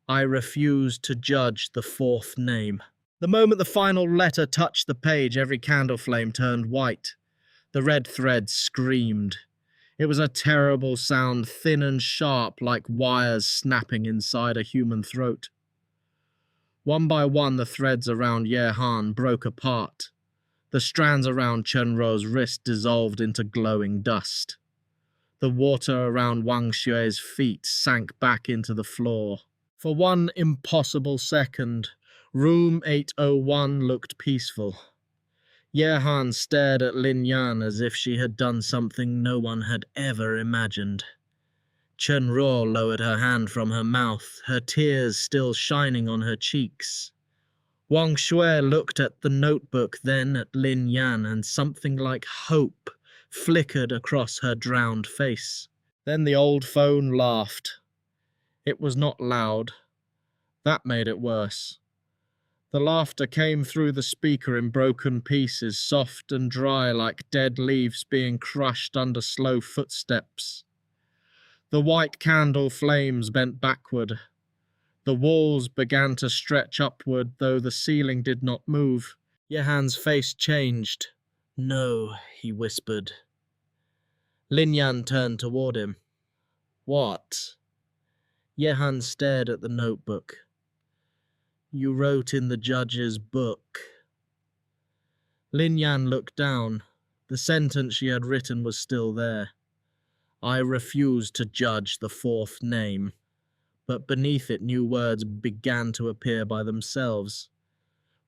I refuse to judge the fourth name. The moment the final letter touched the page, every candle flame turned white. The red thread screamed. It was a terrible sound, thin and sharp, like wires snapping inside a human throat. One by one, the threads around Yehan broke apart. The strands around Chen Ruo's wrist dissolved into glowing dust. The water around Wang Xue's feet sank back into the floor. For one impossible second, room 801 looked peaceful. Yehan stared at Lin Yan as if she had done something no one had ever imagined. Chen Ruo lowered her hand from her mouth, her tears still shining on her cheeks. Wang Xue looked at the notebook, then at Lin Yan, and something like hope flickered across her drowned face. Then the old phone laughed. It was not loud. That made it worse. The laughter came through the speaker in broken pieces, soft and dry like dead leaves being crushed under slow footsteps. The white candle flames bent backward. The walls began to stretch upward, though the ceiling did not move. Yehan's face changed. No, he whispered. Lin Yan turned toward him. What? Yehan stared at the notebook. You wrote in the judge's book. Lin Yan looked down. The sentence she had written was still there. I refuse to judge the fourth name. But beneath it, new words began to appear by themselves.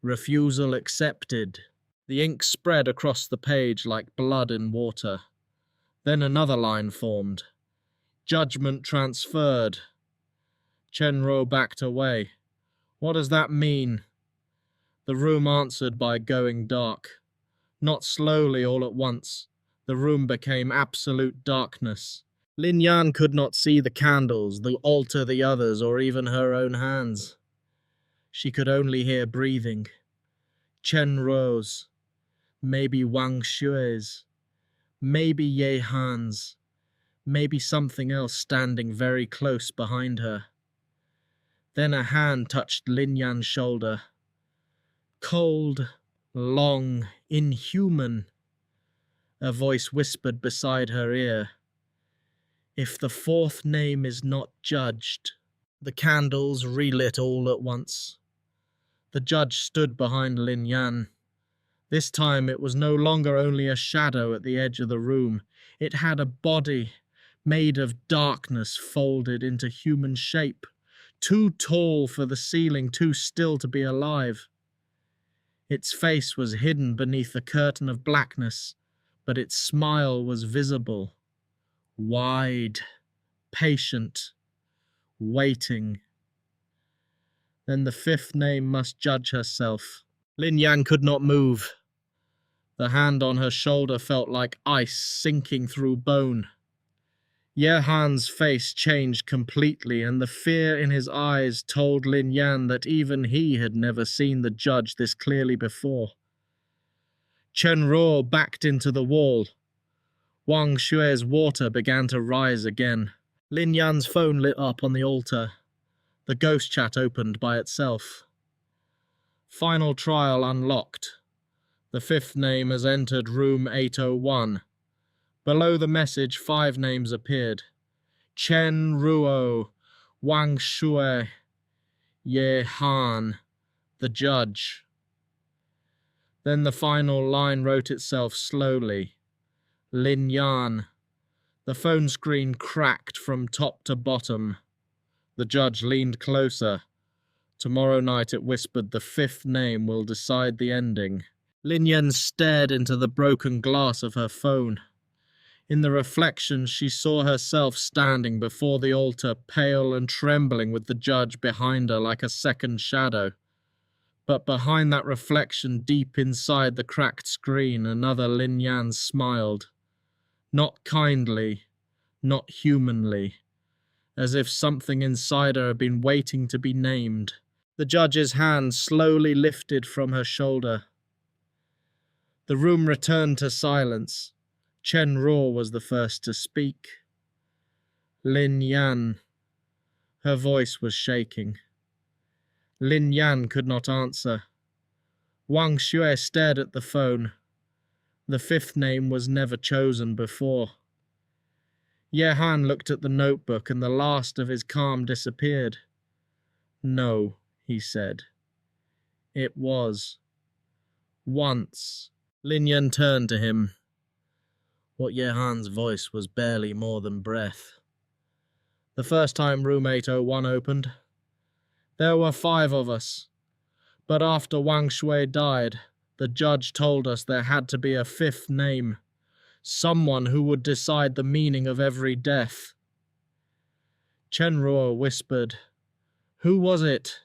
Refusal accepted. The ink spread across the page like blood in water. Then another line formed. Judgment transferred. Chen Ruo backed away. What does that mean? The room answered by going dark. Not slowly all at once. The room became absolute darkness. Lin Yan could not see the candles, the altar, the others, or even her own hands. She could only hear breathing. Chen Ruo's. Maybe Wang Xue's. Maybe Yehan's. Maybe something else standing very close behind her. Then a hand touched Lin Yan's shoulder. Cold, long, inhuman. A voice whispered beside her ear. If the fourth name is not judged. The candles relit all at once. The judge stood behind Lin Yan. This time it was no longer only a shadow at the edge of the room. It had a body, made of darkness folded into human shape. Too tall for the ceiling, too still to be alive. Its face was hidden beneath a curtain of blackness, but its smile was visible. Wide, patient, waiting. Then the fifth name must judge herself. Lin Yan could not move. The hand on her shoulder felt like ice sinking through bone. Yehan's face changed completely, and the fear in his eyes told Lin Yan that even he had never seen the judge this clearly before. Chen Ruo backed into the wall. Wang Xue's water began to rise again. Lin Yan's phone lit up on the altar. The ghost chat opened by itself. Final trial unlocked. The fifth name has entered room 801. Below the message, 5 names appeared. Chen Ruo, Wang Xue, Ye Han, the judge. Then the final line wrote itself slowly. Lin Yan. The phone screen cracked from top to bottom. The judge leaned closer. Tomorrow night, it whispered, the fifth name will decide the ending. Lin Yan stared into the broken glass of her phone. In the reflection, she saw herself standing before the altar, pale and trembling, with the judge behind her like a second shadow. But behind that reflection, deep inside the cracked screen, another Lin Yan smiled. Not kindly, not humanly, as if something inside her had been waiting to be named. The judge's hand slowly lifted from her shoulder. The room returned to silence. Chen Ruo was the first to speak. Lin Yan. Her voice was shaking. Lin Yan could not answer. Wang Xue stared at the phone. The fifth name was never chosen before. Ye Han looked at the notebook, and the last of his calm disappeared. No, he said. It was. Once. Lin Yan turned to him. What Ye Han's voice was barely more than breath. The first time room 801 opened, there were 5 of us. But after Wang Xue died, the judge told us there had to be a 5th name. Someone who would decide the meaning of every death. Chen Ruo whispered, Who was it?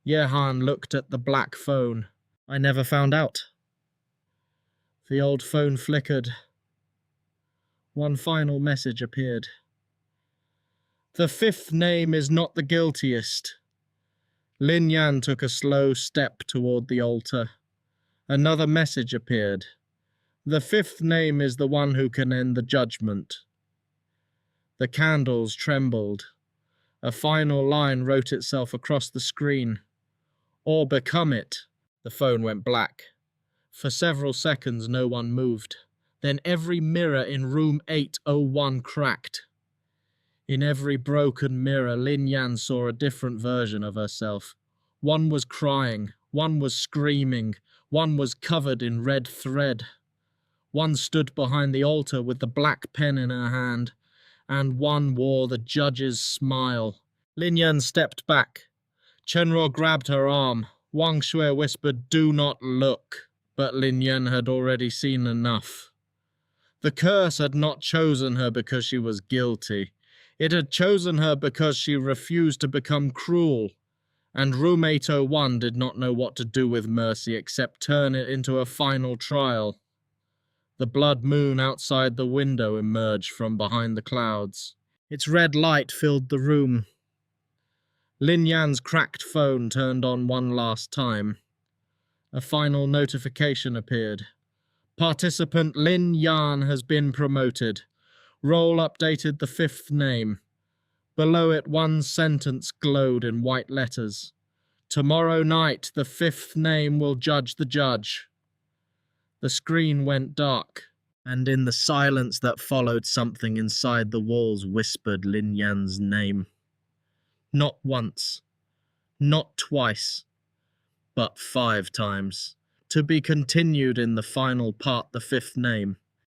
Ye Han looked at the black phone. I never found out. The old phone flickered. One final message appeared. The 5th name is not the guiltiest. Lin Yan took a slow step toward the altar. Another message appeared. The 5th name is the one who can end the judgment. The candles trembled. A final line wrote itself across the screen. Or become it. The phone went black. For several seconds no one moved. Then every mirror in room 801 cracked. In every broken mirror, Lin Yan saw a different version of herself. One was crying, one was screaming, one was covered in red thread. One stood behind the altar with the black pen in her hand, and one wore the judge's smile. Lin Yan stepped back. Chen Ruo grabbed her arm. Wang Xue whispered, Do not look. But Lin Yan had already seen enough. The curse had not chosen her because she was guilty. It had chosen her because she refused to become cruel. And room 801 did not know what to do with mercy except turn it into a final trial. The blood moon outside the window emerged from behind the clouds. Its red light filled the room. Lin Yan's cracked phone turned on one last time. A final notification appeared. Participant Lin Yan has been promoted. Roll updated the 5th name. Below it, one sentence glowed in white letters. Tomorrow night, the 5th name will judge the judge. The screen went dark, and in the silence that followed, something inside the walls whispered Lin Yan's name. Not once, not twice, but 5 times. To be continued in the final part, the 5th name.